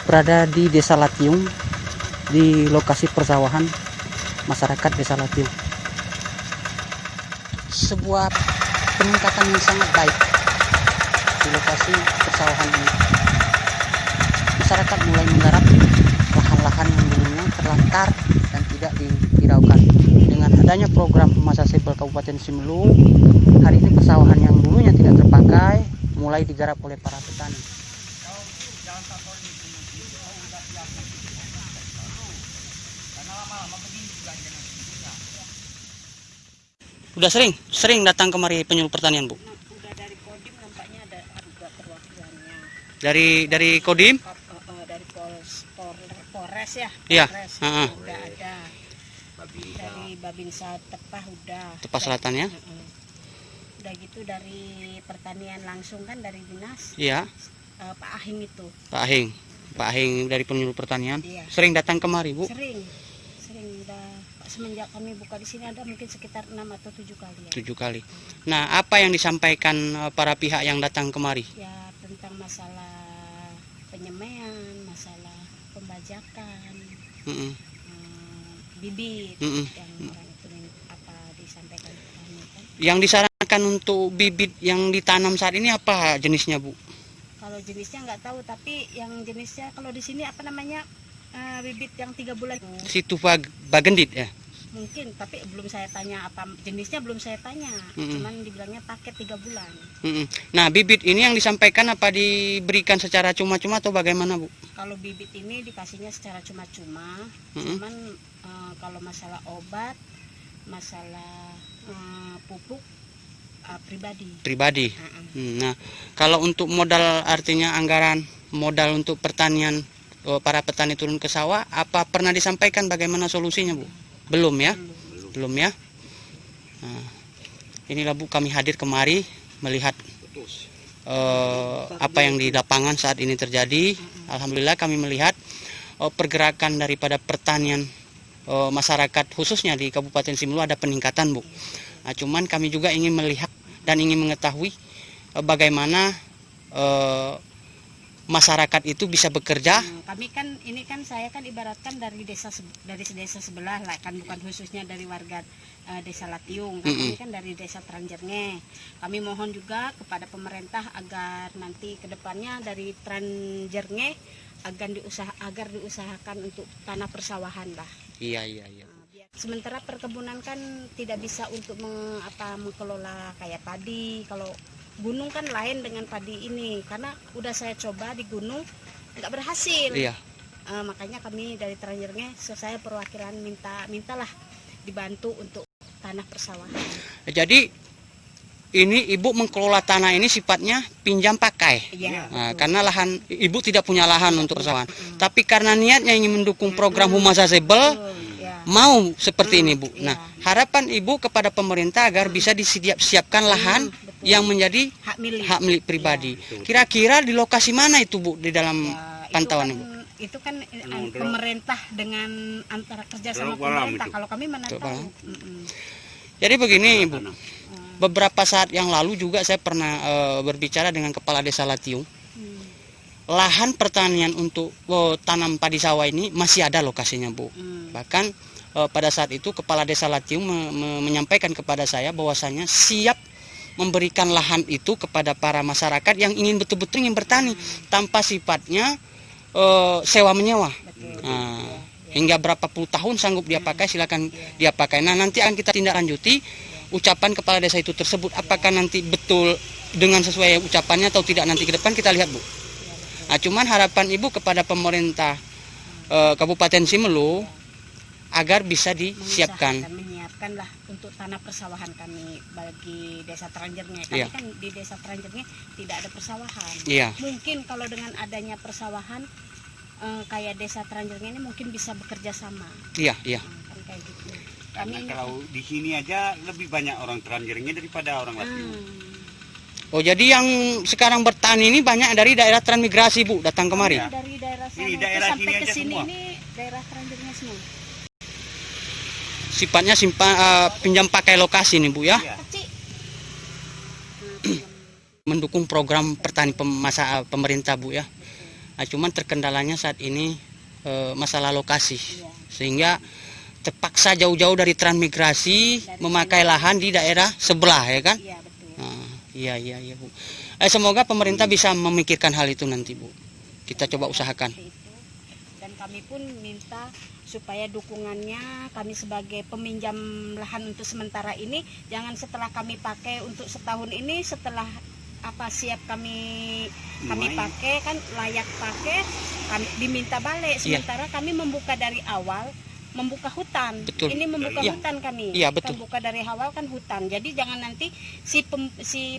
berada di Desa Latiung, di lokasi persawahan masyarakat Desa Latiung. Sebuah peningkatan yang sangat baik di lokasi persawahan ini. Masyarakat mulai menggarap lahan-lahan yang dulunya terlantar dan tidak dihiraukan. Dengan adanya program Humasasebel Kabupaten Simelu, hari ini persawahan yang dulunya tidak terpakai mulai digarap oleh para petani. Udah sering datang kemari penyuluh pertanian, Bu? Udah dari Kodim nampaknya ada juga perwakilannya. Dari Kodim? Dari Polres ya. Iya. Polres, udah ada. Dari Babinsa Tepah udah. Tepah Selatan ya? Udah gitu dari pertanian langsung kan dari dinas. Iya. Pak Ahing itu. Pak Ahing dari penyuluh pertanian. Iya. Sering datang kemari, Bu? Sering udah. Semenjak kami buka di sini ada mungkin sekitar 6 atau 7 kali ya. 7 kali. Nah, apa yang disampaikan para pihak yang datang kemari? Ya tentang masalah penyemaian, masalah pembajakan, bibit yang orang itu apa disampaikan ke kami kan. Yang disarankan untuk bibit yang ditanam saat ini apa jenisnya, Bu? Kalau jenisnya nggak tahu, tapi yang jenisnya kalau di sini apa namanya bibit yang 3 bulan. Situ Bagendit ya? Mungkin, tapi belum saya tanya apa jenisnya, belum saya tanya. Cuman dibilangnya paket 3 bulan. Nah, bibit ini yang disampaikan apa diberikan secara cuma-cuma atau bagaimana, Bu? Kalau bibit ini dikasihnya secara cuma-cuma. Cuman kalau masalah obat, masalah pupuk pribadi. Nah, kalau untuk modal, artinya anggaran modal untuk pertanian, para petani turun ke sawah, apa pernah disampaikan bagaimana solusinya, Bu? Belum ya? Belum ya? Nah, inilah, Bu, kami hadir kemari melihat apa yang di lapangan saat ini terjadi. Alhamdulillah kami melihat pergerakan daripada pertanian masyarakat khususnya di Kabupaten Simelu ada peningkatan, Bu. Nah, cuman kami juga ingin melihat dan ingin mengetahui bagaimana masyarakat itu bisa bekerja. Kami kan ini kan saya kan ibaratkan dari desa sebelah lah kan, bukan khususnya dari warga Desa Latiung kan. Kami kan dari Desa Tranjernge. Kami mohon juga kepada pemerintah agar nanti kedepannya dari Tranjernge agar diusahakan untuk tanah persawahan lah. Iya. Sementara perkebunan kan tidak bisa untuk mengelola kayak padi. Kalau gunung kan lain dengan padi ini, karena udah saya coba di gunung nggak berhasil. Iya. Makanya kami dari Tranjernge, saya perwakilan mintalah dibantu untuk tanah persawahan. Jadi ini Ibu mengelola tanah ini sifatnya pinjam pakai. Iya. Nah, karena lahan Ibu tidak punya lahan untuk persawahan. Tapi karena niatnya ingin mendukung program Humasasebel, mau seperti ini, Bu. Nah, harapan Ibu kepada pemerintah agar bisa disiapkan lahan yang menjadi hak milik pribadi. Kira-kira di lokasi mana itu, Bu, di dalam pantauan Ibu? Itu kan pemerintah dengan antara kerja sama pemerintah. Kalau kami mana tahu. Jadi begini, Ibu. Beberapa saat yang lalu juga saya pernah berbicara dengan Kepala Desa Latiung. Lahan pertanian untuk tanam padi sawah ini masih ada lokasinya, Bu. Bahkan pada saat itu Kepala Desa Latiung menyampaikan kepada saya bahwasanya siap memberikan lahan itu kepada para masyarakat yang ingin betul-betul ingin bertani tanpa sifatnya sewa menyewa. Nah, hingga berapa puluh tahun sanggup dia pakai, silakan dia pakai. Nah, nanti akan kita tindak lanjuti ucapan kepala desa itu tersebut, apakah nanti betul dengan sesuai ucapannya atau tidak, nanti ke depan kita lihat, Bu. Nah, cuman harapan Ibu kepada pemerintah Kabupaten Simelu agar bisa disiapkan. Menyiapkan lah untuk tanah persawahan kami bagi Desa Tranjernge. Kami kan di Desa Tranjernge tidak ada persawahan. Mungkin kalau dengan adanya persawahan kayak Desa Tranjernge ini mungkin bisa bekerja sama. Iya. Kan kayak gitu. Karena kalau di sini aja lebih banyak orang Tranjernge daripada orang Latiung. Oh, jadi yang sekarang bertani ini banyak dari daerah transmigrasi, Bu, datang kemari. Dari daerah sana ini daerah sampai ke sini semua. Ini daerah Tranjernge semua. Sifatnya pinjam pakai lokasi nih, Bu ya. Kecil. Mendukung program petani pemerintah, Bu ya. Nah, cuman terkendalanya saat ini masalah lokasi, Iya. sehingga terpaksa jauh-jauh dari transmigrasi memakai lahan di daerah sebelah, ya kan? Iya betul. Nah, iya Bu. Semoga pemerintah bisa memikirkan hal itu nanti Bu. Kita coba usahakan. Seperti itu. Dan kami pun minta supaya dukungannya kami sebagai peminjam lahan untuk sementara ini jangan setelah kami pakai untuk setahun ini, setelah siap kami Lumayan. pakai kan layak pakai kami diminta balik, sementara kami membuka dari awal membuka hutan. Betul. Ini membuka Iya. hutan kami. Iya, betul. Kita buka dari awal kan hutan. Jadi jangan nanti si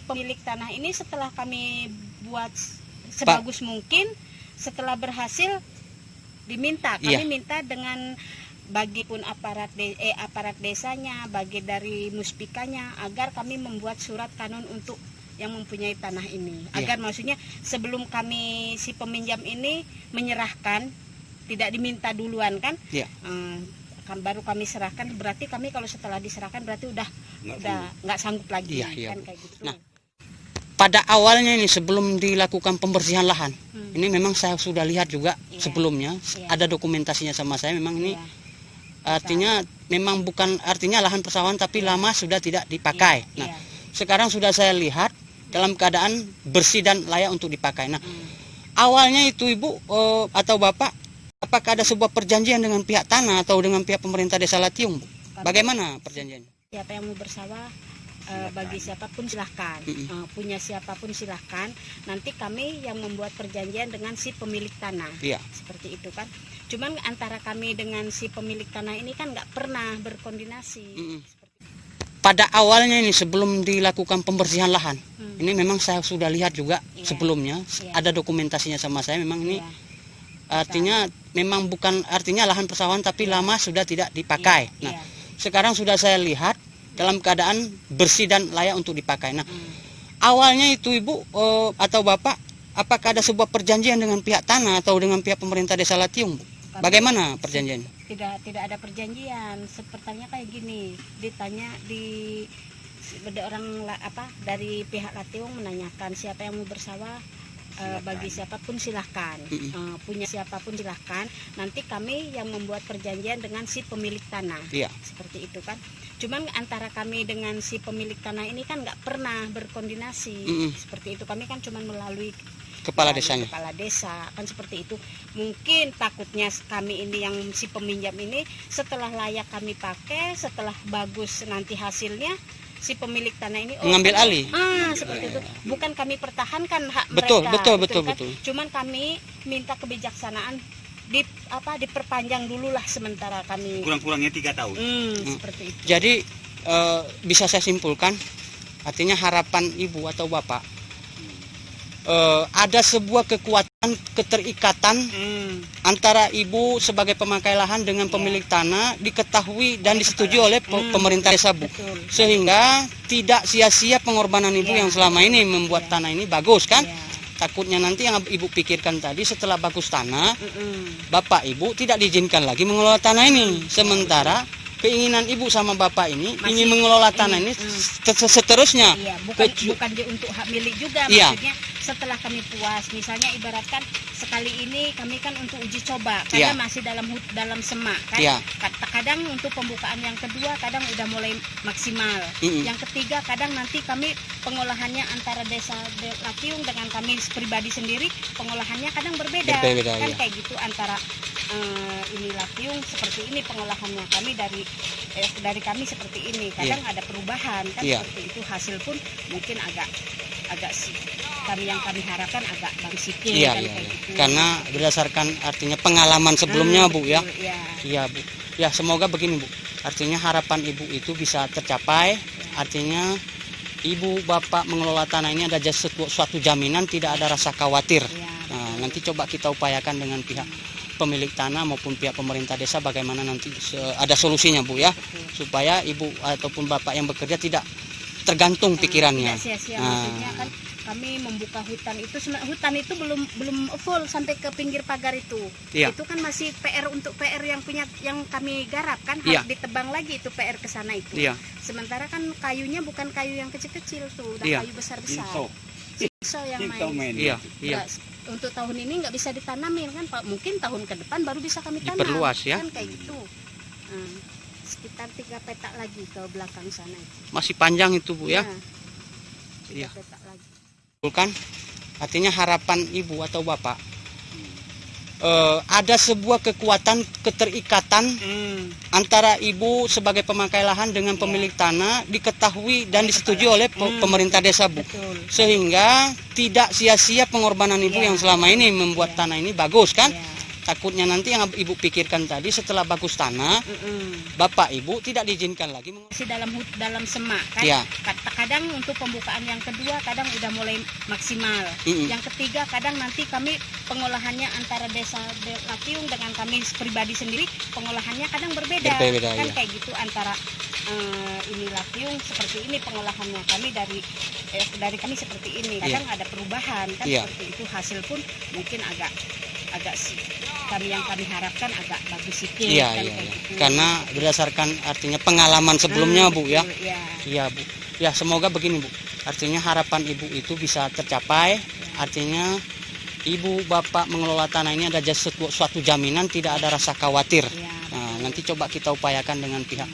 pemilik tanah ini setelah kami buat sebagus mungkin, setelah berhasil diminta. Kami Iya. minta dengan bagi pun aparat desanya, bagi dari muspikanya, agar kami membuat surat kanun untuk yang mempunyai tanah ini. Iya. Agar maksudnya sebelum kami si peminjam ini menyerahkan, tidak diminta duluan kan? Iya. Kan baru kami serahkan, berarti kami kalau setelah diserahkan berarti udah Nggak nggak sanggup lagi, Iya, kan Bu. kayak gitu. Nah, pada awalnya ini sebelum dilakukan pembersihan lahan, ini memang saya sudah lihat juga Iya. sebelumnya Iya. ada dokumentasinya sama saya. Memang ini Iya. artinya memang bukan artinya lahan persawahan, tapi lama sudah tidak dipakai. Iya. Nah, sekarang sudah saya lihat dalam keadaan bersih dan layak untuk dipakai. Nah, awalnya itu Ibu atau Bapak, apakah ada sebuah perjanjian dengan pihak tanah atau dengan pihak pemerintah Desa Latiung, Bu? Bagaimana perjanjiannya? Siapa yang mau bersawah, bagi siapapun silahkan, punya siapapun silahkan. Nanti kami yang membuat perjanjian dengan si pemilik tanah, Iya. seperti itu kan. Cuman antara kami dengan si pemilik tanah ini kan nggak pernah berkoordinasi. Pada awalnya ini sebelum dilakukan pembersihan lahan, Hmm. ini memang saya sudah lihat juga Iya. sebelumnya Iya. ada dokumentasinya sama saya. Memang ini Iya. artinya memang bukan artinya lahan persawahan, tapi lama sudah tidak dipakai. Iya. Nah, Iya. sekarang sudah saya lihat dalam keadaan bersih dan layak untuk dipakai. Nah, Hmm. awalnya itu Ibu atau Bapak, apakah ada sebuah perjanjian dengan pihak tanah atau dengan pihak pemerintah Desa Latiung, Bu? Bagaimana perjanjiannya? Tidak ada perjanjian. Sepertinya kayak gini, ditanya ada orang dari pihak Latiung menanyakan siapa yang mau bersawah, bagi siapapun silahkan, punya siapapun silahkan. Nanti kami yang membuat perjanjian dengan si pemilik tanah, Iya. seperti itu kan. Cuman antara kami dengan si pemilik tanah ini kan nggak pernah berkoordinasi, seperti itu. Kami kan cuman melalui Kepala dari desanya. kepala desa kan seperti itu. Mungkin takutnya kami ini yang si peminjam ini setelah layak kami pakai, setelah bagus nanti hasilnya, si pemilik tanah ini Mengambil alih. seperti itu. Bukan kami pertahankan hak Betul, mereka, betul, gitu betul. Cuman kami minta kebijaksanaan diperpanjang dulu lah sementara kami. Kurang-kurangnya 3 tahun. Seperti itu. Jadi bisa saya simpulkan, artinya harapan Ibu atau Bapak, ada sebuah kekuatan keterikatan antara Ibu sebagai pemakai lahan dengan pemilik tanah diketahui dan disetujui oleh pemerintah desa, Bu. Betul. Sehingga tidak sia-sia pengorbanan Ibu yang selama ini membuat tanah ini bagus kan. Iya. Takutnya nanti yang Ibu pikirkan tadi, setelah bagus tanah, Bapak Ibu tidak diizinkan lagi mengelola tanah ini. Sementara keinginan Ibu sama Bapak ini Masih ingin mengelola tanah ini seterusnya. Iya, bukan untuk hak milik juga, Iya. maksudnya setelah kami puas, misalnya ibaratkan sekali ini kami kan untuk uji coba, Iya. karena masih dalam semak kan. Iya. Kadang untuk pembukaan yang kedua kadang udah mulai maksimal. Yang ketiga kadang nanti kami pengolahannya antara desa Latiung dengan kami pribadi sendiri pengolahannya kadang berbeda. Berbeda, Kan iya. kayak gitu antara ini Latiung seperti ini pengolahannya, kami dari kami seperti ini. Kadang ada perubahan kan, Iya. seperti itu. Hasil pun mungkin agak yang kami harapkan agak sedikit Iya, kan, iya, kayak iya. gitu. Karena berdasarkan artinya pengalaman sebelumnya, Bu, ya. Betul, iya. Iya, Bu. Ya, semoga begini, Bu. Artinya harapan Ibu itu bisa tercapai. Artinya Ibu Bapak mengelola tanah ini ada suatu jaminan, tidak ada rasa khawatir. Iya, Nah, nanti coba kita upayakan dengan pihak pemilik tanah maupun pihak pemerintah desa bagaimana nanti ada solusinya, Bu, ya. betul. Supaya Ibu ataupun Bapak yang bekerja tidak tergantung pikirannya. Tidak sia-sia, Nah. maksudnya kan kami membuka hutan itu belum full sampai ke pinggir pagar itu. Iya. Itu kan masih PR untuk PR yang kami garap kan, Iya. harus ditebang lagi itu PR ke sana itu. Iya. Sementara kan kayunya bukan kayu yang kecil-kecil tuh, udah Iya. kayu besar-besar. Jigsaw. Jigsaw yang Jigsaw main. main. Iya, iya. untuk tahun ini nggak bisa ditanamin kan Pak, mungkin tahun ke depan baru bisa kami tanam. Diperluas ya. Kan kayak gitu. Sekitar 3 petak lagi ke belakang sana itu. Masih panjang itu Bu ya. 3 Iya. petak lagi. Kan artinya harapan ibu atau bapak ada sebuah kekuatan keterikatan antara ibu sebagai pemakai lahan dengan pemilik tanah diketahui dan disetujui oleh pemerintah desa Bu, Betul. sehingga tidak sia-sia pengorbanan ibu Ya. yang selama ini membuat Ya. tanah ini bagus kan. Ya. Takutnya nanti yang ibu pikirkan tadi setelah bagus tanah bapak ibu tidak diizinkan lagi Masih dalam semak kan. Ya. Kadang untuk pembukaan yang kedua kadang udah mulai maksimal. Yang ketiga kadang nanti kami pengolahannya antara desa Latiung dengan kami pribadi sendiri pengolahannya kadang berbeda kan ya. kayak gitu antara ini Latiung seperti ini pengolahannya kami dari kami seperti ini kadang ada perubahan kan Iya. seperti itu hasil pun mungkin agak kami harapkan agak bagus sedikit Iya, kan iya, kayak iya. gitu. Karena berdasarkan artinya pengalaman sebelumnya Bu ya. Iya. Iya Bu. Ya semoga begini Bu. Artinya harapan ibu itu bisa tercapai. Artinya ibu bapak mengelola tanah ini ada suatu jaminan tidak ada rasa khawatir. Iya, Nah, nanti coba kita upayakan dengan pihak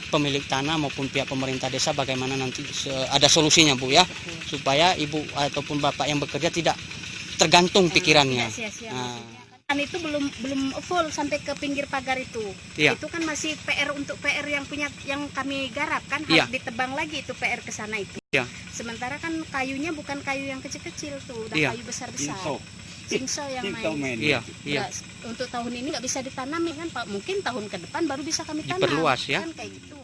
pemilik tanah maupun pihak pemerintah desa bagaimana nanti ada solusinya Bu ya. betul. Supaya ibu ataupun bapak yang bekerja tidak tergantung pikirannya. Tidak sia-sia, Nah. maksudnya kan itu belum full sampai ke pinggir pagar itu. Iya. Itu kan masih PR untuk PR yang kami garap kan Iya. harus ditebang lagi itu PR ke sana itu. Iya. Sementara kan kayunya bukan kayu yang kecil-kecil tuh, udah Iya. kayu besar-besar. Singso. Singso yang Singso main. main. Iya, iya. Nah, untuk tahun ini nggak bisa ditanam kan Pak, mungkin tahun ke depan baru bisa kami tanam. Diperluas ya. Kan kayak gitu.